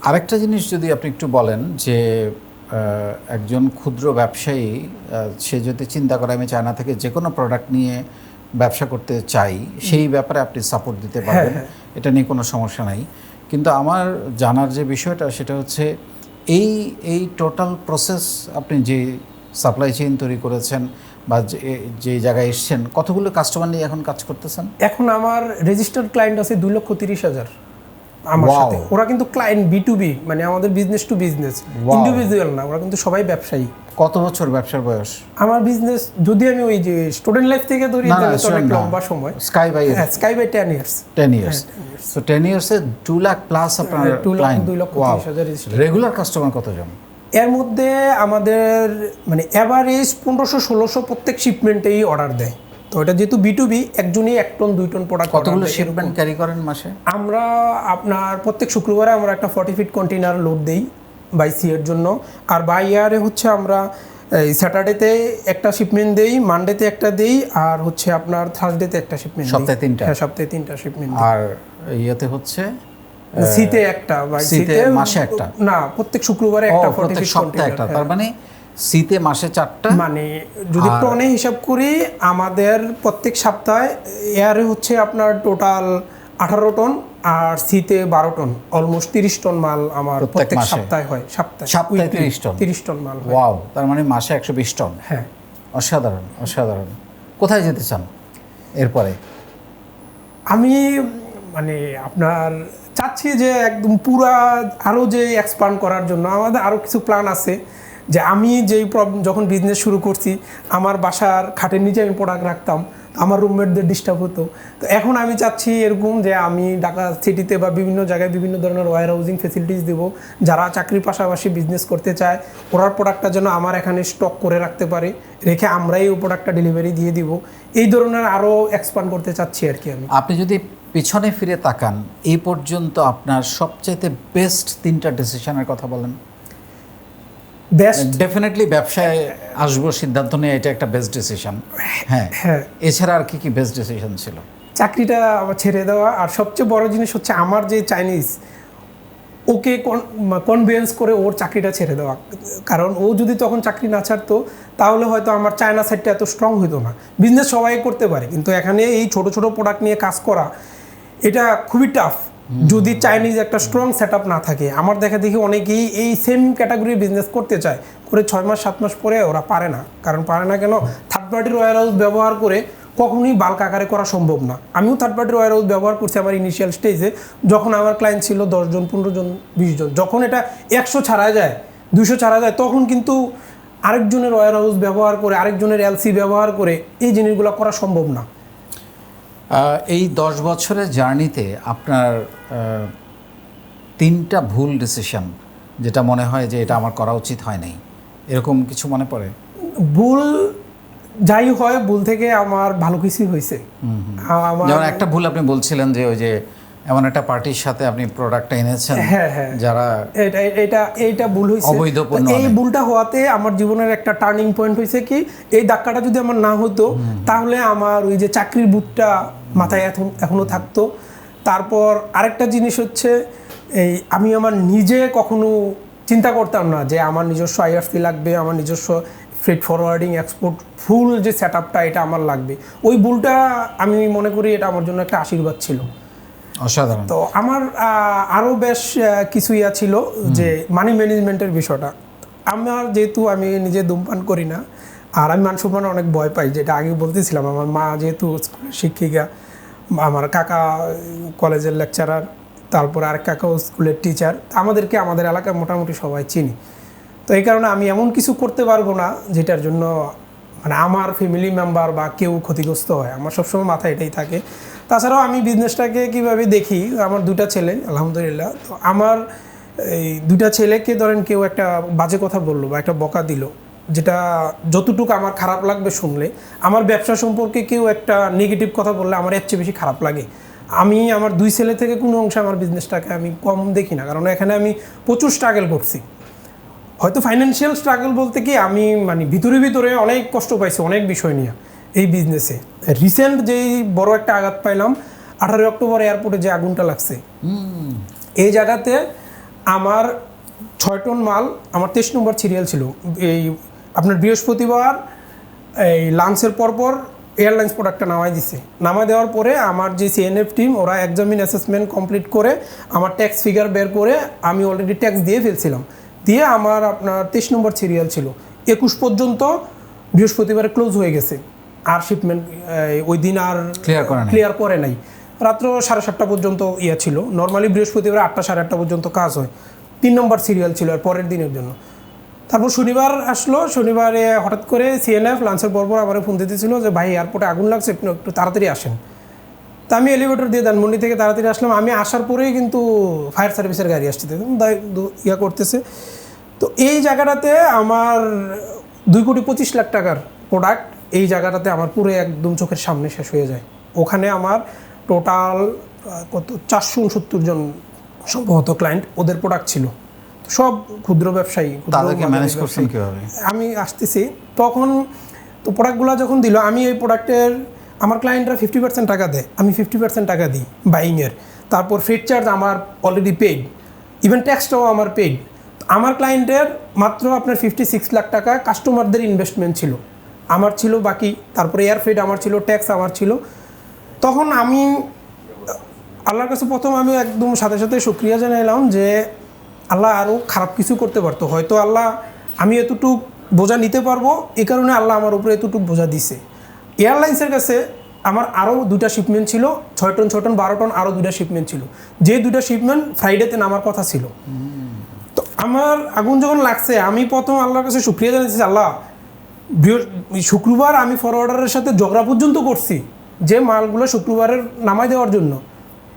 আরেকটা জিনিস যদি আপনি একটু বলেন যে একজন ক্ষুদ্র ব্যবসায়ী সে যদি চিন্তা করে আমি চায়না থেকে যে কোনো প্রোডাক্ট নিয়ে ব্যবসা করতে চাই, সেই ব্যাপারে আপনি সাপোর্ট দিতে পারবেন, এটা নিয়ে কোনো সমস্যা নাই। কিন্তু আমার জানার যে বিষয়টা সেটা হচ্ছে এই টোটাল প্রসেস, আপনি যে সাপ্লাই চেইন তৈরি করেছেন বা যে জায়গায় এসছেন, কতগুলো কাস্টমার নিয়ে এখন কাজ করতেছেন? এখন আমার রেজিস্টার্ড ক্লায়েন্ট আছে 2,30,000 আমার সাথে। ওরা কিন্তু ক্লায়েন্ট B2B, মানে আমাদের বিজনেস টু বিজনেস, ইন্ডিভিজুয়াল না, ওরা কিন্তু সবাই ব্যবসায়ী। কত বছর ব্যবসার বয়স? আমার বিজনেস যদি আমি ওই যে স্টুডেন্ট লাইফ থেকে ধরি, তাহলে তো অনেক লম্বা সময়। Sky by 10 years. সো 10 ইয়ার্সে 2 লাখ প্লাস আপনার ক্লায়েন্ট। 2,30,000 রেগুলার কাস্টমার কতজন? এর মধ্যে আমাদের মানে এভারেজ 1500-1600 প্রত্যেক শিপমেন্টেই অর্ডার দেয়। তো এটা যেহেতু B2B, একজনই 1 টন 2 টন প্রোডাক্ট। কতগুলো শিপমেন্ট ক্যারি করেন মাসে? আমরা আপনার প্রত্যেক শুক্রবারে আমরা একটা 40 ফিট কন্টেইনার লোড দেই বাই সি এর জন্য। আর বাই ইয়ারে হচ্ছে আমরা এই স্যাটারডেতে একটা শিপমেন্ট দেই, মানডেতে একটা দেই, আর হচ্ছে আপনার থার্সডেতে একটা শিপমেন্ট। সপ্তাহে 3টা? হ্যাঁ, সপ্তাহে 3টা শিপমেন্ট। আর ইয়েতে হচ্ছে সিতে একটা, বাই সিতে মাসে একটা না, প্রত্যেক শুক্রবারে একটা 40 ফিট সপ্তাহে একটা। তার মানে সিতে মাসে 4টা, মানে যদি টনে হিসাব করি আমাদের প্রত্যেক সপ্তাহে এয়ারে হচ্ছে আপনার টোটাল 18 টন, আর সিতে 12 টন, অলমোস্ট 30 টন মাল আমার প্রত্যেক প্রত্যেক মাসে? সপ্তাহে হয়। সপ্তাহে 30 টন? 30 টন মাল হয়। ওয়াও, তার মানে মাসে 120 টন। হ্যাঁ। অসাধারণ, অসাধারণ। কোথায় যেতে চান এরপরে? আমি মানে আপনার চাচ্ছি যে একদম পুরা আরও যে এক্সপান্ড করার জন্য আমাদের আরও কিছু প্ল্যান আছে। যে আমি যেই যখন বিজনেস শুরু করছি, আমার বাসার খাটের নিচে আমি প্রোডাক্ট রাখতাম, আমার রুমমেটদের ডিস্টার্ব হতো। তো এখন আমি চাচ্ছি এরকম যে আমি ঢাকা সিটিতে বা বিভিন্ন জায়গায় বিভিন্ন ধরনের ওয়্যার হাউজিং ফেসিলিটিস দেবো। যারা চাকরির পাশাপাশি বিজনেস করতে চায়, ওরার প্রোডাক্টটা যেন আমার এখানে স্টক করে রাখতে পারে, রেখে আমরাই ওই প্রোডাক্টটা ডেলিভারি দিয়ে দিব। এই ধরনের আরও এক্সপান্ড করতে চাচ্ছি আর কি আমি। আপনি যদি পিছনে ফিরে তাকান, এই পর্যন্ত আপনার সবচাইতে বেস্ট 3টা ডিসিশনের কথা বলেন। বেস্ট, ডেফিনেটলি ব্যবসায় আসবো সিদ্ধান্ত নিয়ে, এটা একটা বেস্ট ডিসিশন। হ্যাঁ, হ্যাঁ, এছাড়া আর কি কি বেস্ট ডিসিশন ছিল? চাকরিটা আমার ছেড়ে দেওয়া। আর সবচেয়ে বড় জিনিস হচ্ছে আমার যে চাইনিজ, ওকে কনভিন্স করে ওর চাকরিটা ছেড়ে দেওয়া। কারণ ও যদি তখন চাকরি না ছাড়তো, তাহলে হয়তো আমার চায়না সাইডটা এত স্ট্রং হতো না। বিজনেস সবাই করতে পারে, কিন্তু এখানে এই ছোট ছোট প্রোডাক্ট নিয়ে কাজ করা এটা খুবই টাফ যদি চাইনিজ একটা স্ট্রং সেট আপ না থাকে। আমার দেখা দেখি অনেকেই এই সেম ক্যাটাগরির বিজনেস করতে চায়, করে 6 মাস 7 মাস পরে ওরা পারে না। কারণ পারে না কেন? থার্ড পার্টির ওয়্যার হাউস ব্যবহার করে কখনোই বাল্ক আকারে করা সম্ভব না। আমিও থার্ড পার্টির ওয়্যার হাউস ব্যবহার করছি আমার ইনিশিয়াল স্টেজে, যখন আমার ক্লায়েন্ট ছিল 10 জন 15 জন 20 জন। যখন এটা 100 ছাড়া যায়, 200 ছাড়া যায়, তখন কিন্তু আরেকজনের ওয়্যার হাউস ব্যবহার করে, আরেকজনের এলসি ব্যবহার করে এই জিনিসগুলো করা সম্ভব না। এই 10 বছরের জার্নিতে আপনার 3টা ভুল ডিসিশন, যেটা মনে হয় যে এটা আমার করা উচিত হয় নাই, এরকম কিছু মনে পড়ে? ভুল যাই হয়, ভুল থেকে আমার ভালো কিছুই হয়েছে। যেমন একটা ভুল আপনি বলছিলেন যে ওই যে এমন একটা পার্টির সাথে আপনি প্রোডাক্টটা এনেছেন, হ্যাঁ, হ্যাঁ, যারা এইটা ভুল হয়েছে। অবৈধ পণ্য এই ভুলটা হওয়াতে আমার জীবনের একটা টার্নিং পয়েন্ট হয়েছে কি, এই ধাক্কাটা যদি আমার না হতো, তাহলে আমার ওই যে চাকরির বুটটা মাথায় এখনো থাকতো। তারপর আরেকটা জিনিস হচ্ছে, এই আমি আমার নিজে কখনো চিন্তা করতাম না যে আমার নিজস্ব আইআরসি লাগবে, আমার নিজস্ব ফ্রেট ফরওয়ার্ডিং এক্সপোর্ট ফুল যে সেট আপটা এটা আমার লাগবে। ওই ভুলটা আমি মনে করি এটা আমার জন্য একটা আশীর্বাদ ছিল। অসাধারণ। তো আমার আরও বেশ কিছু ইয়া ছিল, যে মানি ম্যানেজমেন্টের বিষয়টা। আমার যেহেতু আমি নিজে ধূমপান করি না, আর আমি মান সম্মানে অনেক ভয় পাই, যেটা আগে বলতেছিলাম। আমার মা যেহেতু স্কুলের শিক্ষিকা, আমার কাকা কলেজের লেকচারার, তারপর আর কাকাও স্কুলের টিচার, আমাদেরকে আমাদের এলাকায় মোটামুটি সবাই চিনি। তো এই কারণে আমি এমন কিছু করতে পারবো না যেটার জন্য মানে আমার ফ্যামিলি মেম্বার বা কেউ ক্ষতিগ্রস্ত হয়। আমার সবসময় মাথায় এটাই থাকে। তাছাড়াও আমি বিজনেসটাকে কীভাবে দেখি, আমার 2টা ছেলে আলহামদুলিল্লাহ। তো আমার এই 2টা ছেলেকে ধরেন কেউ একটা বাজে কথা বললো বা একটা বকা দিল, যেটা যতটুকু আমার খারাপ লাগবে শুনলে, আমার ব্যবসা সম্পর্কে কেউ একটা নেগেটিভ কথা বললে আমার এর চেয়ে বেশি খারাপ লাগে। আমি আমার 2 ছেলে থেকে কোনো অংশে আমার বিজনেসটাকে আমি কম দেখি না, কারণ এখানে আমি প্রচুর স্ট্রাগল করছি। হয়তো ফাইন্যান্সিয়াল স্ট্রাগল বলতে কি, আমি মানে ভিতরে অনেক কষ্ট পাইছি অনেক বিষয় নিয়ে এই বিজনেসে। রিসেন্ট যেই বড় একটা আঘাত পাইলাম, 18 অক্টোবর এয়ারপোর্টে যে আগুনটা লাগছে, এই জায়গাতে আমার 6 টন মাল, আমার 23 নম্বর সিরিয়াল ছিল। এই আপনার বৃহস্পতিবার এই লাঞ্চের পরপর এয়ারলাইন্স প্রোডাক্টটা নামাই দিছে। নামাই দেওয়ার পরে আমার যে সিএনএফ টিম, ওরা এক্সামিন অ্যাসেসমেন্ট কমপ্লিট করে আমার ট্যাক্স ফিগার বের করে, আমি অলরেডি ট্যাক্স দিয়ে ফেলছিলাম, দিয়ে আমার আপনার 23 নম্বর সিরিয়াল ছিল। 21 পর্যন্ত বৃহস্পতিবারে ক্লোজ হয়ে গেছে, আর শিপমেন্ট ওই দিন আর ক্লিয়ার করে নাই। রাত্র 7:30 পর্যন্ত ইয়া ছিল। নর্মালি বৃহস্পতিবার 8টা 8:30 পর্যন্ত কাজ হয়। 3 নম্বর সিরিয়াল ছিল আর পরের দিনের জন্য। তারপর শনিবার আসলো, শনিবারে হঠাৎ করে সিএনএফ লাঞ্চের পরপর আমার ফোন দিতেছিল যে ভাই এয়ারপোর্টে আগুন লাগছে, একটু তাড়াতাড়ি আসেন। তা আমি এলিভেটর দিয়ে ধানমন্ডি থেকে তাড়াতাড়ি আসলাম। আমি আসার পরেই কিন্তু ফায়ার সার্ভিসের গাড়ি আসছে, ইয়া করতেছে। তো এই জায়গাটাতে আমার 2,25,00,000 টাকার প্রোডাক্ট, এই জায়গাটাতে আমার পুরো একদম চোখের সামনে শেষ হয়ে যায়। ওখানে আমার টোটাল কত 469 জন সম্ভবত ক্লায়েন্ট, ওদের প্রোডাক্ট ছিল, সব ক্ষুদ্র ব্যবসায়ী। তাদেরকে ম্যানেজ করছেন কিভাবে? আমি আসতেছি তখন, তো প্রোডাক্টগুলো যখন দিল, আমি এই প্রোডাক্টের, আমার ক্লায়েন্টরা 50% টাকা দেয়, আমি 50% টাকা দিই বাইংয়ের। তারপর ফ্রেট চার্জ আমার অলরেডি পেইড, ইভেন ট্যাক্সটাও আমার পেইড। আমার ক্লায়েন্টের মাত্র আপনার 56 লাখ টাকা কাস্টমারদের ইনভেস্টমেন্ট ছিল, আমার ছিল বাকি। তারপরে এয়ার ফ্রেট আমার ছিল, ট্যাক্স আমার ছিল। তখন আমি আল্লাহর কাছে প্রথম আমি একদম সাথে সাথে শুকরিয়া জানাইলাম যে আল্লাহ আরও খারাপ কিছু করতে পারতো, হয়তো আল্লাহ আমি এতটুক বোঝা নিতে পারবো, এই কারণে আল্লাহ আমার উপরে এতটুক বোঝা দিছে। এয়ারলাইন্সের কাছে আমার আরও 2টা শিপমেন্ট ছিল, 6 টন 6 টন 12 টন আরও 2টা শিপমেন্ট ছিল, যে 2টা শিপমেন্ট ফ্রাইডেতে নামার কথা ছিল। তো আমার আগুন যখন লাগছে আমি প্রথম আল্লাহর কাছে শুকরিয়া জানাচ্ছি, আল্লাহ শুক্রবার আমি ফরওয়ার্ডারের সাথে ঝগড়া পর্যন্ত করছি যে মালগুলো শুক্রবারের নামাই দেওয়ার জন্য,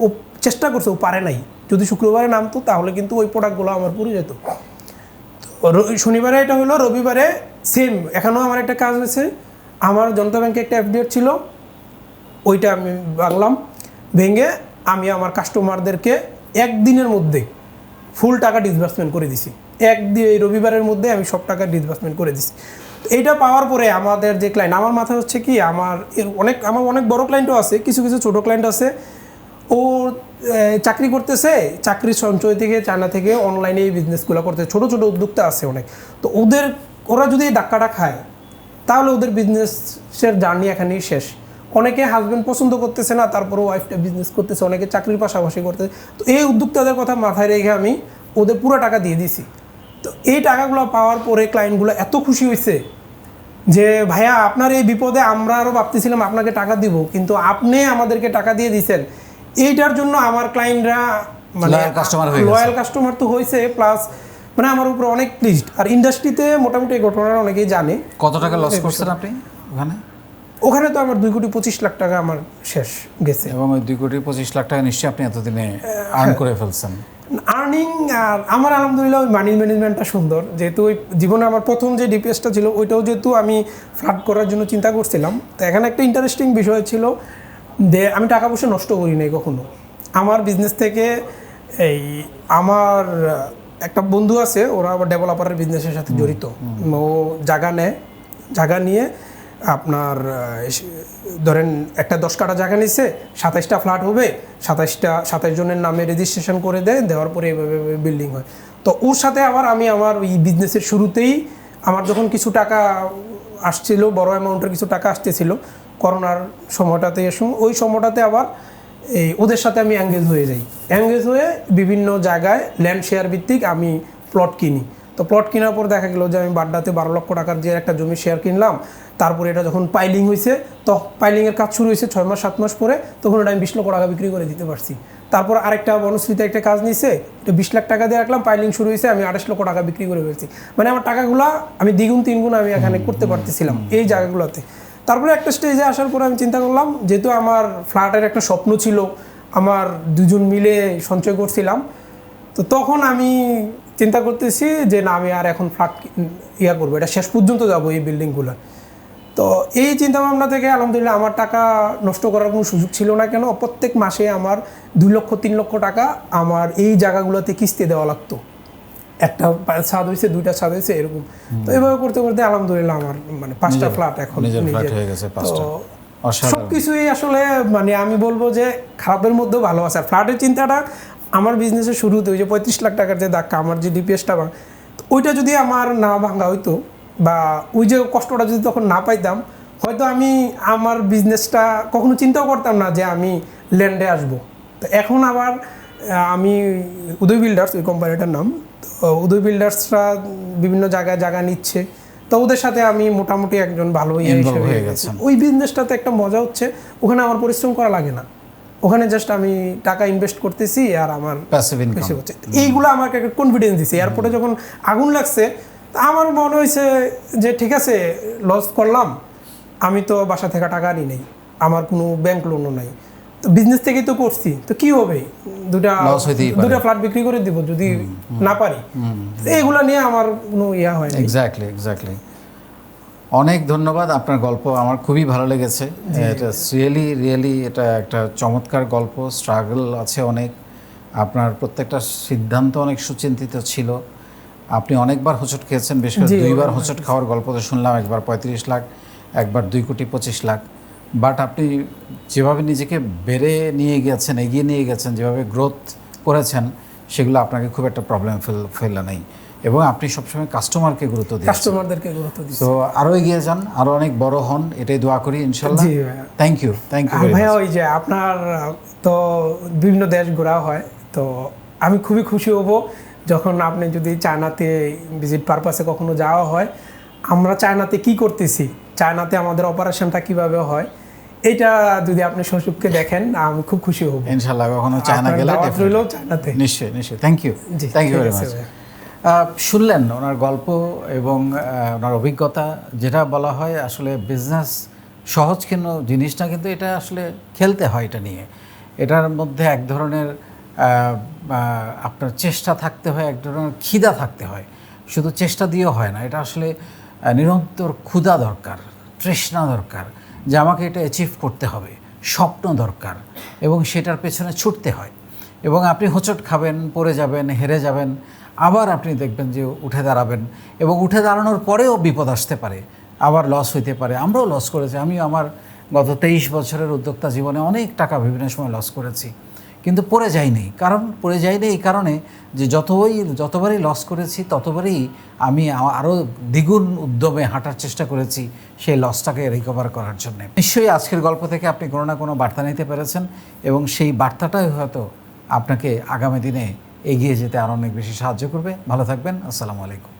ও চেষ্টা করছে, ও পারে নাই। যদি শুক্রবারে নামতো তাহলে কিন্তু ওই প্রোডাক্টগুলো আমার পুরো যেত। তো শনিবারে এটা হলো, রবিবারে সেম এখনও আমার একটা কাজ হয়েছে, আমার জনতা ব্যাংকে একটা এফডিআর ছিল, ওইটা আমি ভাঙলাম, ভেঙে আমি আমার কাস্টমারদেরকে একদিনের মধ্যে ফুল টাকা ডিসবার্সমেন্ট করে দিছি। এই রবিবারের মধ্যে আমি সব টাকা ডিসবার্সমেন্ট করে দিছি। এইটা পাওয়ার পরে আমাদের যে ক্লায়েন্ট, আমার মাথায় হচ্ছে কি, আমার অনেক বড় ক্লায়েন্টও আছে, কিছু কিছু ছোটো ক্লায়েন্ট আছে, ও চাকরি করতেছে, চাকরির সঞ্চয় থেকে চায়না থেকে অনলাইনে এই বিজনেসগুলো করতে, ছোটো ছোটো উদ্যোক্তা আছে অনেক। তো ওরা যদি এই ধাক্কাটা খায় তাহলে ওদের বিজনেসের জার্নি এখানেই শেষ। অনেকে হাজব্যান্ড পছন্দ করতেছে না, তারপরে ওয়াইফটা বিজনেস করতেছে, অনেকে চাকরির পাশাপাশি করতেছে। তো এই উদ্যোক্তাদের কথা মাথায় রেখে আমি ওদের পুরো টাকা দিয়ে দিছি। তো এই টাকাগুলো পাওয়ার পরে ক্লায়েন্টগুলো এত খুশি হয়েছে যে ভাইয়া আপনার এই বিপদে আমরা আরও ভাবতেছিলাম আপনাকে টাকা দিব, কিন্তু আপনি আমাদেরকে টাকা দিয়ে দিছেন। এইটার জন্য আমার ক্লায়েন্টরা মানে লয়াল কাস্টমার তো হয়েছে, প্লাস মানে আমার উপরে অনেক প্লিজড। আর ইন্ডাস্ট্রিতে মোটামুটি এই ঘটনাটা অনেকেই জানে। কত টাকা লস করছেন আপনি ওখানে? তো আমার 2,25,00,000 টাকা আমার শেষ গেছে। এবং ওই 2,25,00,000 টাকা নিশ্চয়ই আপনি এতদিনে আর্ন করে ফেলছেন। আর্নিং আর আমার আলহামদুলিল্লাহ ওই মানি ম্যানেজমেন্টটা সুন্দর, যেহেতু ওই জীবনে আমার প্রথম যে ডিপিএসটা ছিল ওইটাও যেহেতু আমি ফ্লাড করার জন্য চিন্তা করছিলাম। তো এখানে একটা ইন্টারেস্টিং বিষয় ছিল যে আমি টাকা পয়সা নষ্ট করি নাই কখনো। আমার বিজনেস থেকে আমার একটা বন্ধু আছে, ওরা আবার ডেভেলপারের বিজনেসের সাথে জড়িত। ও জায়গা নিয়ে আপনার ধরেন একটা 10 কাঠা জায়গা নিচ্ছে, 27টা ফ্ল্যাট হবে, 27 জনের নামে রেজিস্ট্রেশন করে দেওয়ার পরে এইভাবে বিল্ডিং হয়। তো ওর সাথে আবার আমি আমার এই বিজনেসের শুরুতেই আমার যখন কিছু টাকা আসছিল, বড় অ্যামাউন্টের কিছু টাকা আসতেছিল করোনার সময়টাতে, ওই সময়টাতে আবার ওদের সাথে আমি এঙ্গেজ হয়ে বিভিন্ন জায়গায় ল্যান্ড শেয়ার ভিত্তিক আমি প্লট কিনি। তো প্লট কেনার পর দেখা গেল যে আমি বাড্ডাতে 12 লক্ষ টাকার যে একটা জমি শেয়ার কিনলাম, তারপরে এটা যখন পাইলিং হয়েছে, তো পাইলিংয়ের কাজ শুরু হয়েছে 6 মাস 7 মাস পরে, তখন এটা আমি 20 লক্ষ টাকা বিক্রি করে দিতে পারছি। তারপর আরেকটা বনশ্রীতে একটা কাজ নিয়েছে, এটা 20 লাখ টাকা দিয়ে রাখলাম, পাইলিং শুরু হয়েছে, আমি 28 লক্ষ টাকা বিক্রি করে ফেলছি। মানে আমার টাকাগুলো আমি দ্বিগুণ তিনগুণ আমি এখানে করতে পারতেছিলাম এই জায়গাগুলোতে। তারপরে একটা স্টেজে আসার পরে আমি চিন্তা করলাম, যেহেতু আমার ফ্ল্যাটের একটা স্বপ্ন ছিল, আমার দুজন মিলে সঞ্চয় করছিলাম, তো তখন আমি চিন্তা করতেছি যে না, আমি আর এখন ফ্ল্যাট করবো, এটা শেষ পর্যন্ত যাবো এই বিল্ডিংগুলো। তো এই চিন্তাভাবনা থেকে আলহামদুলিল্লাহ আমার টাকা নষ্ট করার কোনো সুযোগ ছিল না। কেন, প্রত্যেক মাসে আমার 2 লক্ষ 3 লক্ষ টাকা আমার এই জায়গাগুলোতে কিস্তি দেওয়া লাগতো। একটা ছাদ হয়েছে, 2টা ছাদ হয়েছে, এরকম। তো এভাবে করতে করতে আলহামদুলিল্লাহ আমার মানে 5টা ফ্ল্যাট এখন হয়ে গেছে। সবকিছুই আসলে মানে আমি বলবো যে খারাপের মধ্যেও ভালো আছে। আর ফ্ল্যাটের চিন্তাটা আমার বিজনেসের শুরুতে ওই যে 35 লাখ টাকার যে ধাক্কা, আমার যে ডিপিএসটা ওইটা যদি আমার না ভাঙা হইতো, বা ওই যে কষ্টটা যদি তখন না পাইতাম, হয়তো আমি আমার বিজনেসটা কখনো চিন্তাও করতাম না যে আমি ল্যান্ডে আসবো। তো এখন আবার আমি উদয় বিল্ডার্স, ওই কোম্পানিটার নাম, তো উদয় বিল্ডার্সরা বিভিন্ন জায়গায় জায়গা নিচ্ছে, তো ওদের সাথে আমি মোটামুটি একজন ভালো হয়ে গেছে। ওই বিজনেসটাতে একটা মজা হচ্ছে, ওখানে আমার পরিশ্রম করা লাগে না, ওখানে জাস্ট আমি টাকা ইনভেস্ট করতেছি আর আমার প্যাসিভ ইনকাম হচ্ছে। এইগুলো আমাকে একটা কনফিডেন্স দিচ্ছে। এয়ারপোর্টে যখন আগুন লাগছে, আমার মনে হয়েছে যে ঠিক আছে, লস করলাম, আমি তো বাসা থেকে টাকা আনি নাই, আমার কোনো ব্যাংক লোনও নাই, তো বিজনেস থেকেই তো করছি, তো কি হবে, দুটা ফ্ল্যাট বিক্রি করে দিব যদি না পারি। এইগুলো নিয়ে আমার কোনো হয় না। এক্স্যাক্টলি। অনেক ধন্যবাদ, আপনার গল্প আমার খুবই ভালো লেগেছে। এটা রিয়েলি এটা একটা চমৎকার গল্প। স্ট্রাগল আছে অনেক, আপনার প্রত্যেকটা সিদ্ধান্ত অনেক সুচিন্তিত ছিল। আপনি অনেকবার হোঁচট খেয়েছেন, বেশ করে 2বার হোঁচট খাওয়ার গল্প তো শুনলাম, একবার 35 লাখ, একবার 2,25,00,000। বাট আপনি যেভাবে নিজেকে এগিয়ে নিয়ে গেছেন, যেভাবে গ্রোথ করেছেন, সেগুলো আপনাকে খুব একটা প্রবলেম ফেলে নেই। এবং আপনি সবসময় কাস্টমারকে গুরুত্ব দিচ্ছেন। কাস্টমারদেরকে গুরুত্ব দিচ্ছি। তো আরও এগিয়ে যান, আরও অনেক বড় হন, এটাই দোয়া করি ইনশাল্লাহ। জি ভাইয়া। থ্যাংক ইউ ভাইয়া ওই যে আপনার তো বিভিন্ন দেশ ঘোরা হয়, তো আমি খুবই খুশি হব যখন আপনি যদি চায়নাতে ভিজিট পারপাসে কখনো যাওয়া হয়, আমরা চায়নাতে কি করতেছি, চায়নাতে আমাদের অপারেশনটা কিভাবে হয়, এটা যদি আপনি শ্বশুরকে দেখেন আমি খুব খুশি হব ইনশাল্লাহ। কখনো চায়না আপনার গেলে দাওয়াত রইলো চায়নাতে। নিশ্চয়ই নিশ্চয়ই। Thank you ji, thank you ঠিক ভেরি আছে মাচ। ভাইয়া। শুনলেন ওনার গল্প এবং ওনার অভিজ্ঞতা। যেটা বলা হয় আসলে বিজনেস সহজ কেন জিনিস না, কিন্তু এটা আসলে খেলতে হয় এটা নিয়ে। এটার মধ্যে এক ধরনের আপনার চেষ্টা থাকতে হয়, এক ধরনের খিদা থাকতে হয়। শুধু চেষ্টা দিয়েও হয় না, এটা আসলে নিরন্তর ক্ষুধা দরকার, তৃষ্ণা দরকার, যে আমাকে এটা অ্যাচিভ করতে হবে, স্বপ্ন দরকার, এবং সেটার পেছনে ছুটতে হয়। এবং আপনি হোঁচট খাবেন, পড়ে যাবেন, হেরে যাবেন, আবার আপনি দেখবেন যে উঠে দাঁড়াবেন, এবং উঠে দাঁড়ানোর পরেও বিপদ আসতে পারে, আবার লস হইতে পারে। আমরাও লস করেছি। আমি আমার গত 23 বছরের উদ্যোক্তা জীবনে অনেক টাকা বিভিন্ন সময় লস করেছি, কিন্তু পড়ে যাইনি। কারণ পড়ে যাইনি এই কারণে যে যতবারই লস করেছি ততবারই আমি আরও দ্বিগুণ উদ্যমে হাঁটার চেষ্টা করেছি সেই লসটাকে রিকভার করার জন্য। নিশ্চয়ই আজকের গল্প থেকে আপনি কোনো না কোনো বার্তা নিতে পেরেছেন, এবং সেই বার্তাটাই হয়তো আপনাকে আগামী দিনে এগিয়ে যেতে আরও অনেক বেশি সাহায্য করবে। ভালো থাকবেন। আসসালামু আলাইকুম।